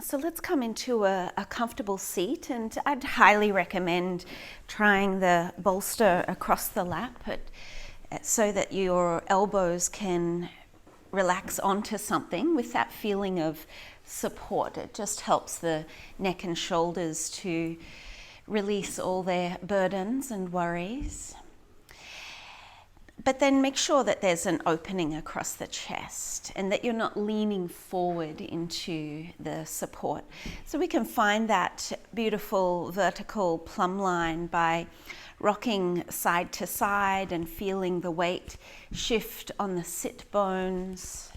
So let's come into a comfortable seat, and I'd highly recommend trying the bolster across the lap so that your elbows can relax onto something with that feeling of support. It just helps the neck and shoulders to release all their burdens and worries. But then make sure that there's an opening across the chest and that you're not leaning forward into the support. So we can find that beautiful vertical plumb line by rocking side to side and feeling the weight shift on the sit bones.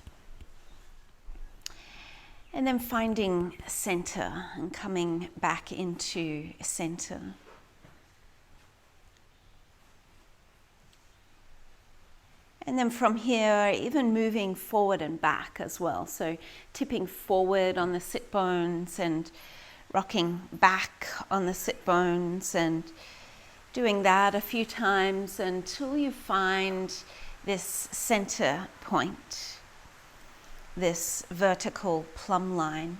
And then finding center and coming back into center. And then from here, even moving forward and back as well. So tipping forward on the sit bones and rocking back on the sit bones, and doing that a few times until you find this center point, this vertical plumb line.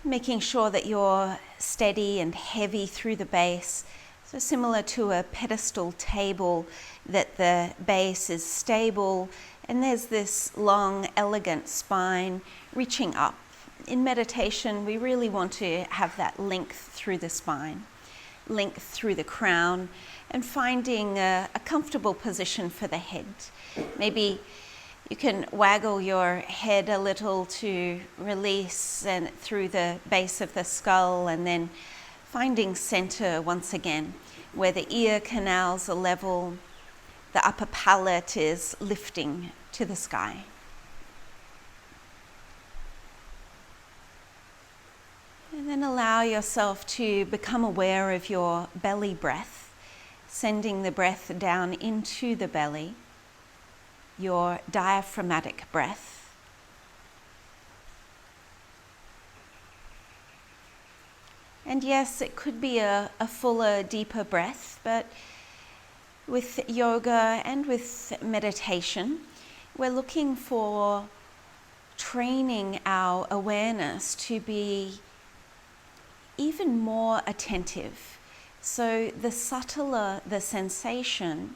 Making sure that you're steady and heavy through the base. So similar to a pedestal table, that the base is stable and there's this long, elegant spine reaching up. In meditation, we really want to have that length through the spine, length through the crown, and finding a comfortable position for the head. Maybe you can waggle your head a little to release and through the base of the skull, and then finding center once again, where the ear canals are level, the upper palate is lifting to the sky. And then allow yourself to become aware of your belly breath, sending the breath down into the belly, your diaphragmatic breath. And yes, it could be a fuller, deeper breath, but with yoga and with meditation, we're looking for training our awareness to be even more attentive. So the subtler the sensation,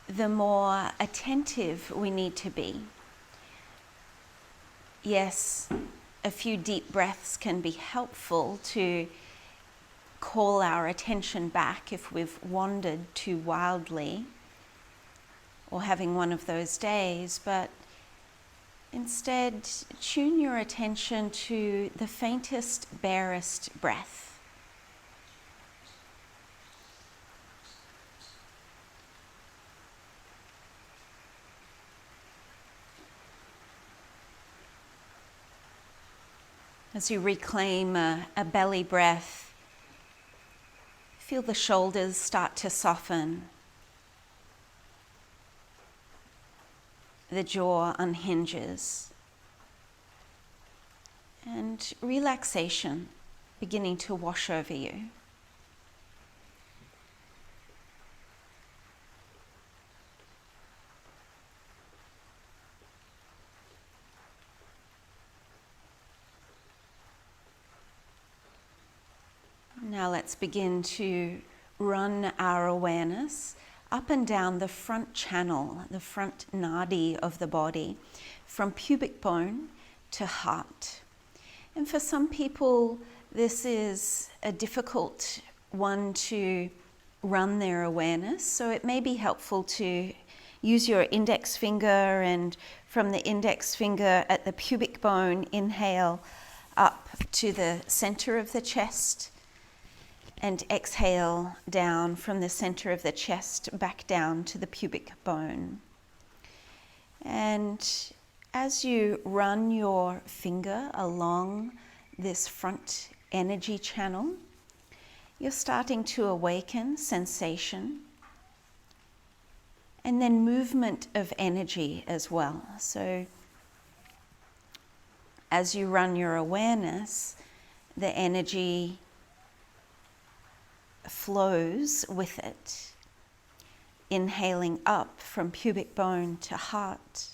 the more attentive we need to be. Yes, a few deep breaths can be helpful to call our attention back if we've wandered too wildly or having one of those days, but instead tune your attention to the faintest, barest breath. As you reclaim a belly breath, feel the shoulders start to soften. The jaw unhinges. And relaxation beginning to wash over you. Now let's begin to run our awareness up and down the front channel, the front nadi of the body, from pubic bone to heart. And for some people, this is a difficult one to run their awareness, so it may be helpful to use your index finger, and from the index finger at the pubic bone, inhale up to the center of the chest, and exhale down from the center of the chest back down to the pubic bone. And as you run your finger along this front energy channel, you're starting to awaken sensation and then movement of energy as well. So as you run your awareness, the energy flows with it, inhaling up from pubic bone to heart,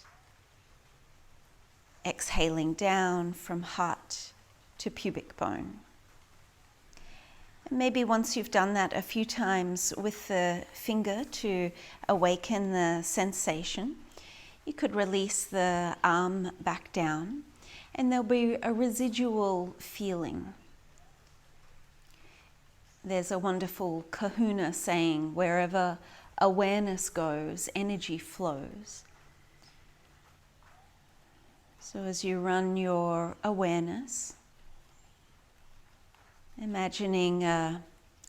exhaling down from heart to pubic bone. And maybe once you've done that a few times with the finger to awaken the sensation, you could release the arm back down, and there'll be a residual feeling. There's a wonderful kahuna saying, wherever awareness goes, energy flows. So as you run your awareness, imagining a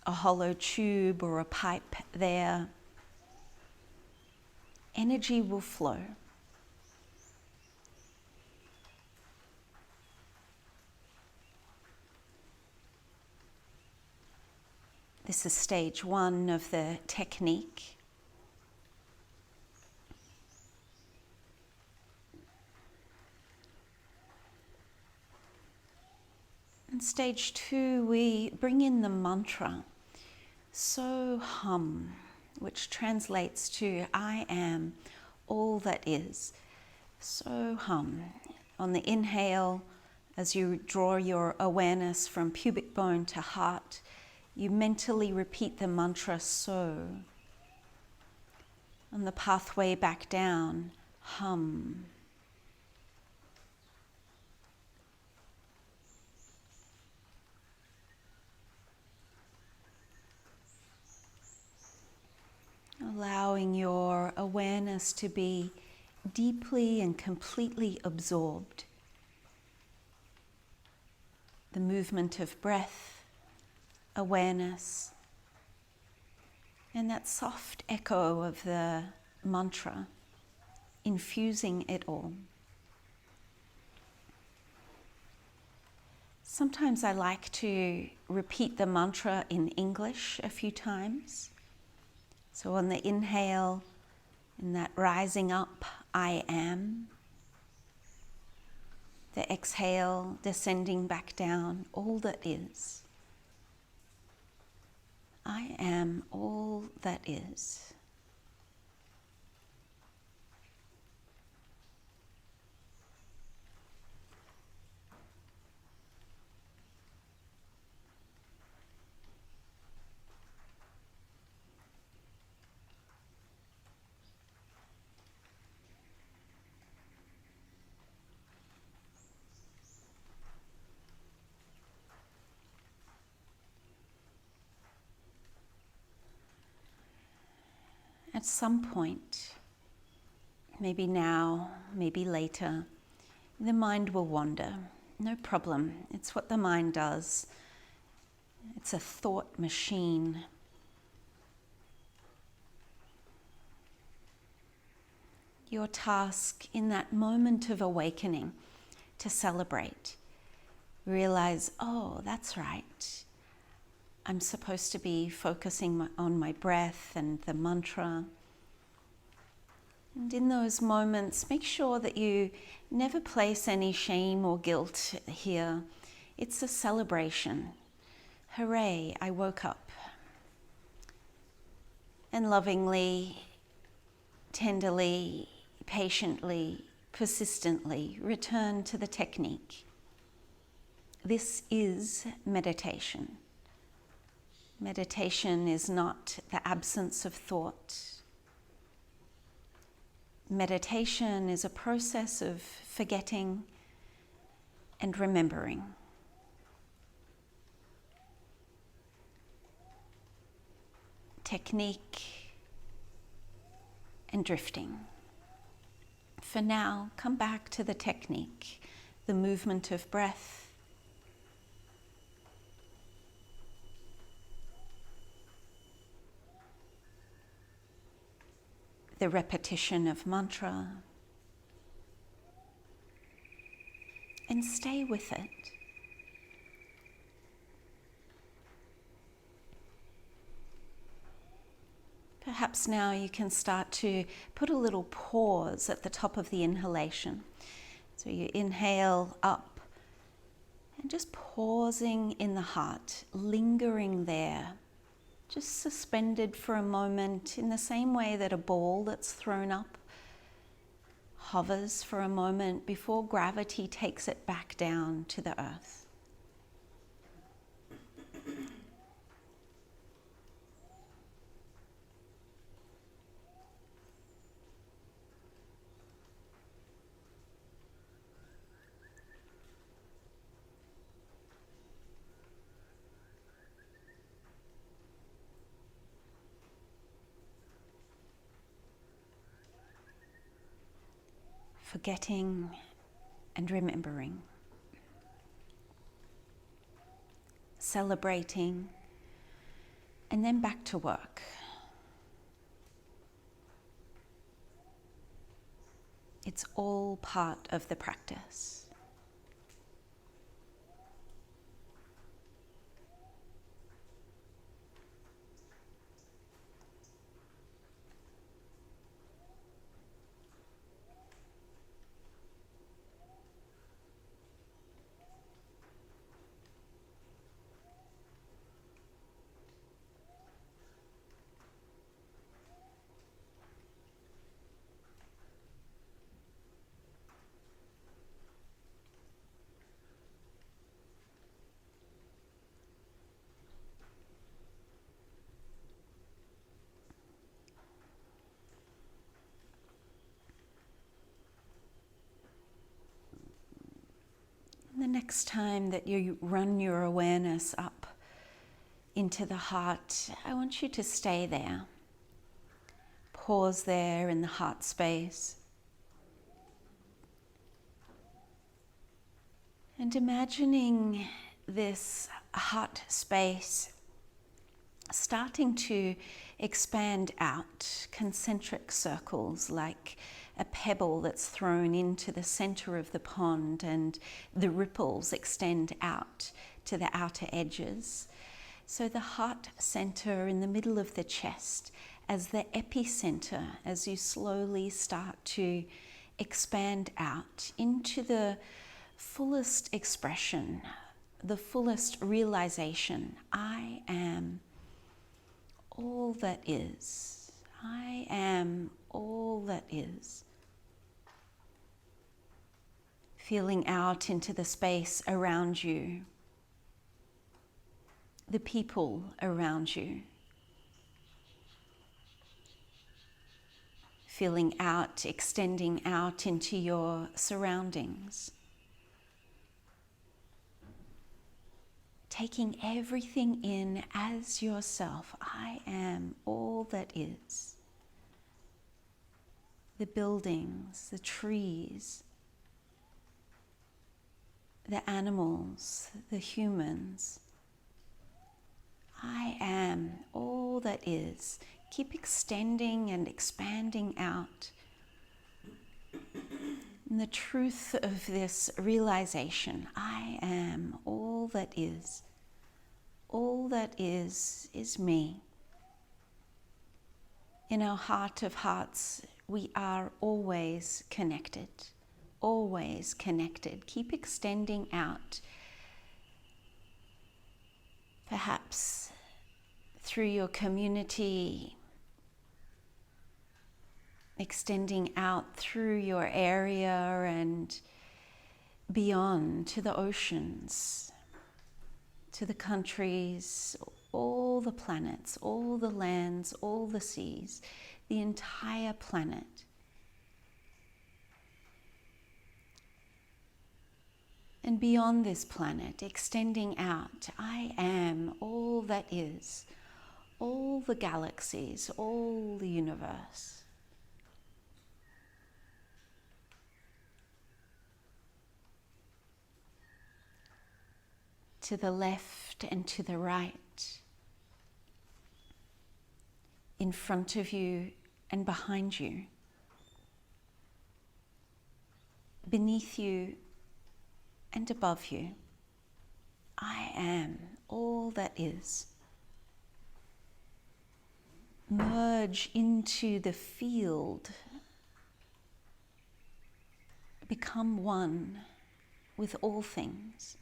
hollow tube or a pipe there, energy will flow. This is stage 1 of the technique. In stage 2, we bring in the mantra, So Hum, which translates to I am all that is. So Hum. On the inhale, as you draw your awareness from pubic bone to heart, you mentally repeat the mantra So. On the pathway back down, Hum. Allowing your awareness to be deeply and completely absorbed. The movement of breath, awareness, and that soft echo of the mantra, infusing it all. Sometimes I like to repeat the mantra in English a few times. So on the inhale, in that rising up, I am. The exhale, descending back down, all that is. I am all that is. At some point, maybe now, maybe later, the mind will wander. No problem. It's what the mind does. It's a thought machine. Your task in that moment of awakening to celebrate. Realize, oh, that's right. I'm supposed to be focusing on my breath and the mantra. And in those moments, make sure that you never place any shame or guilt here. It's a celebration. Hooray, I woke up. And lovingly, tenderly, patiently, persistently return to the technique. This is meditation. Meditation is not the absence of thought. Meditation is a process of forgetting and remembering. Technique and drifting. For now, come back to the technique, the movement of breath, the repetition of mantra, and stay with it. Perhaps now you can start to put a little pause at the top of the inhalation. So you inhale up and just pausing in the heart, lingering there. Just suspended for a moment in the same way that a ball that's thrown up hovers for a moment before gravity takes it back down to the earth. Forgetting and remembering, celebrating, and then back to work. It's all part of the practice. The next time that you run your awareness up into the heart, I want you to stay there. Pause there in the heart space. And imagining this heart space starting to expand out, concentric circles like a pebble that's thrown into the center of the pond and the ripples extend out to the outer edges. So the heart center in the middle of the chest as the epicenter, as you slowly start to expand out into the fullest expression, the fullest realization. I am all that is. I am all that is. Feeling out into the space around you, the people around you. Feeling out, extending out into your surroundings. Taking everything in as yourself. I am all that is. The buildings, the trees, the animals, the humans. I am all that is. Keep extending and expanding out. And the truth of this realization, I am all that is. All that is me. In our heart of hearts, we are always connected. Always connected. Keep extending out. Perhaps through your community, extending out through your area and beyond to the oceans, to the countries, all the planets, all the lands, all the seas, the entire planet. And beyond this planet, extending out, I am all that is, all the galaxies, all the universe. To the left and to the right, in front of you and behind you, beneath you and above you. I am all that is. Merge into the field. Become one with all things.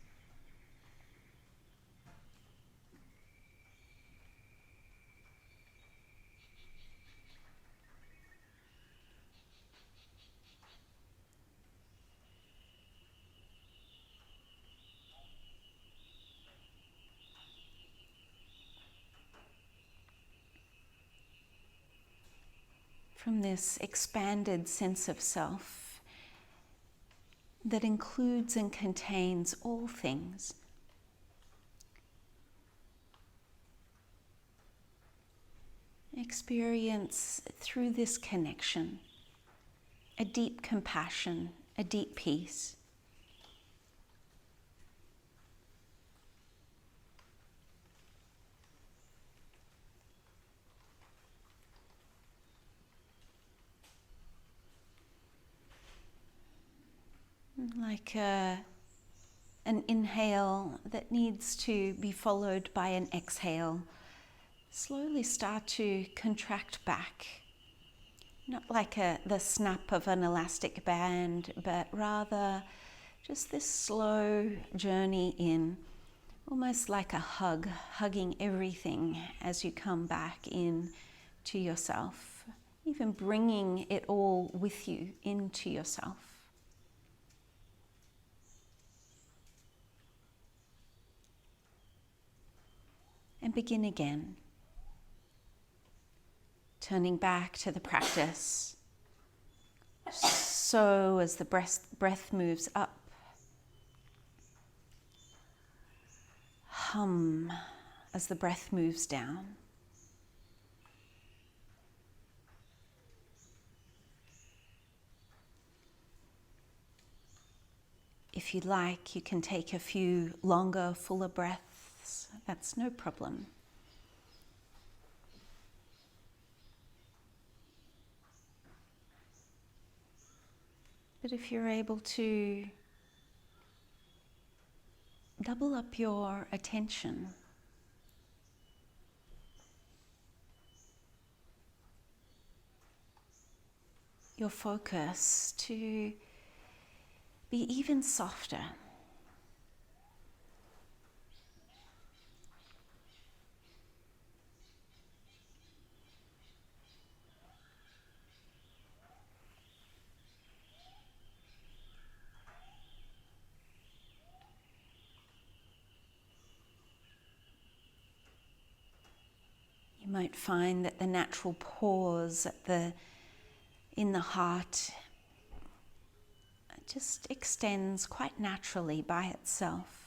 from this expanded sense of self that includes and contains all things. Experience through this connection a deep compassion, a deep peace. Like an inhale that needs to be followed by an exhale. Slowly start to contract back. Not like the snap of an elastic band, but rather just this slow journey in, almost like a hug, hugging everything as you come back in to yourself, even bringing it all with you into yourself. And begin again. Turning back to the practice. So as the breath moves up, hum as the breath moves down. If you'd like, you can take a few longer, fuller breaths. That's no problem. But if you're able to double up your attention, your focus to be even softer. You might find that the natural pause in the heart just extends quite naturally by itself.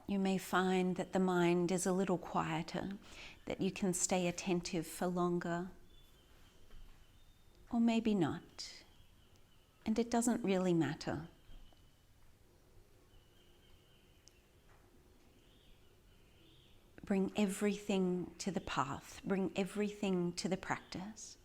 You may find that the mind is a little quieter, that you can stay attentive for longer, or maybe not, and it doesn't really matter. Bring everything to the path, bring everything to the practice.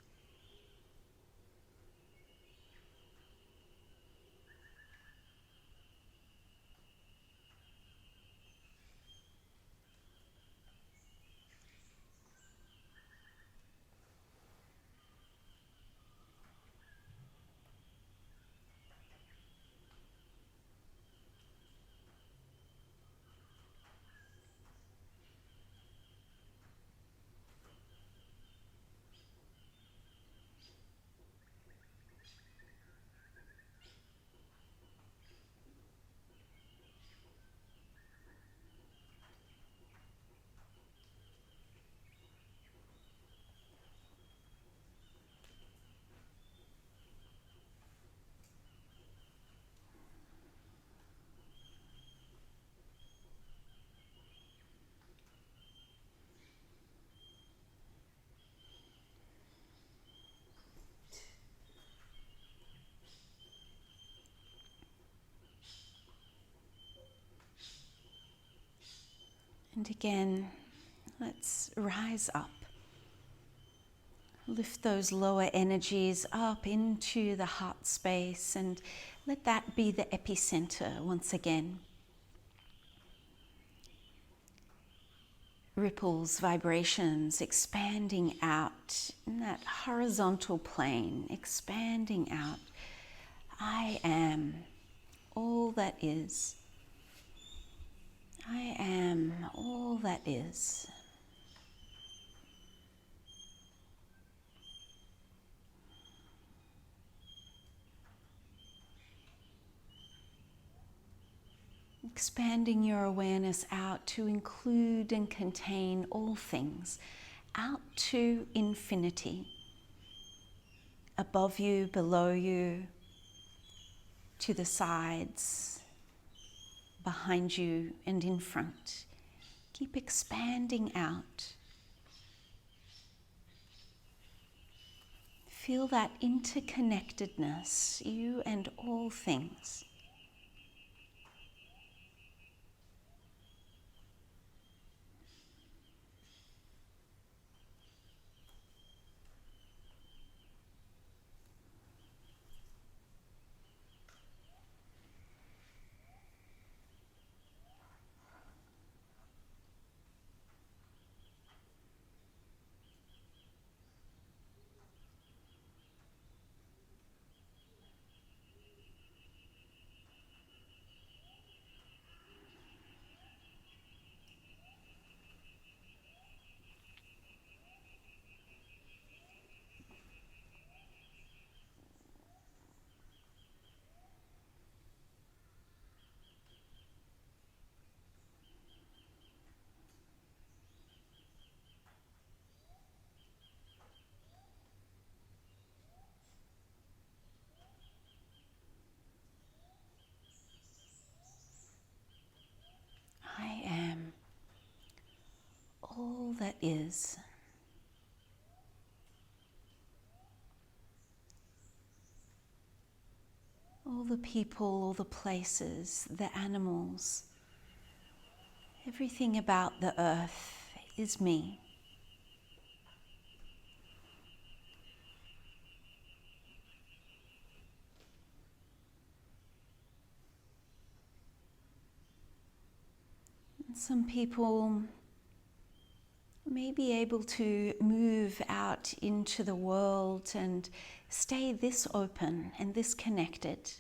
And again, let's rise up. Lift those lower energies up into the heart space and let that be the epicenter once again. Ripples, vibrations, expanding out in that horizontal plane, expanding out. I am all that is. I am all that is. Expanding your awareness out to include and contain all things, out to infinity, above you, below you, to the sides, behind you and in front. Keep expanding out. Feel that interconnectedness, you and all things. I am all that is. All the people, all the places, the animals, everything about the earth is me. And some people may be able to move out into the world and stay this open and this connected.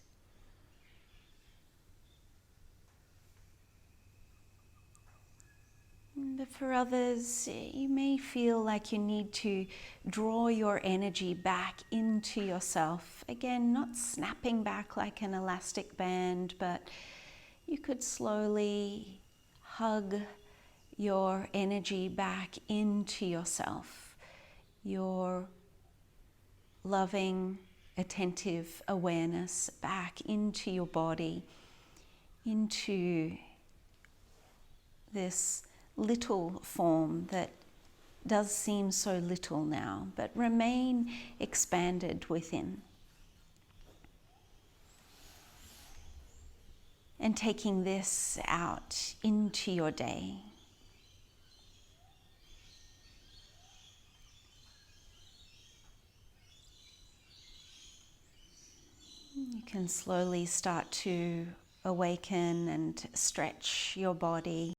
But for others, you may feel like you need to draw your energy back into yourself. Again, not snapping back like an elastic band, but you could slowly hug your energy back into yourself, your loving, attentive awareness back into your body, into this little form that does seem so little now, but remain expanded within. And taking this out into your day. You can slowly start to awaken and stretch your body.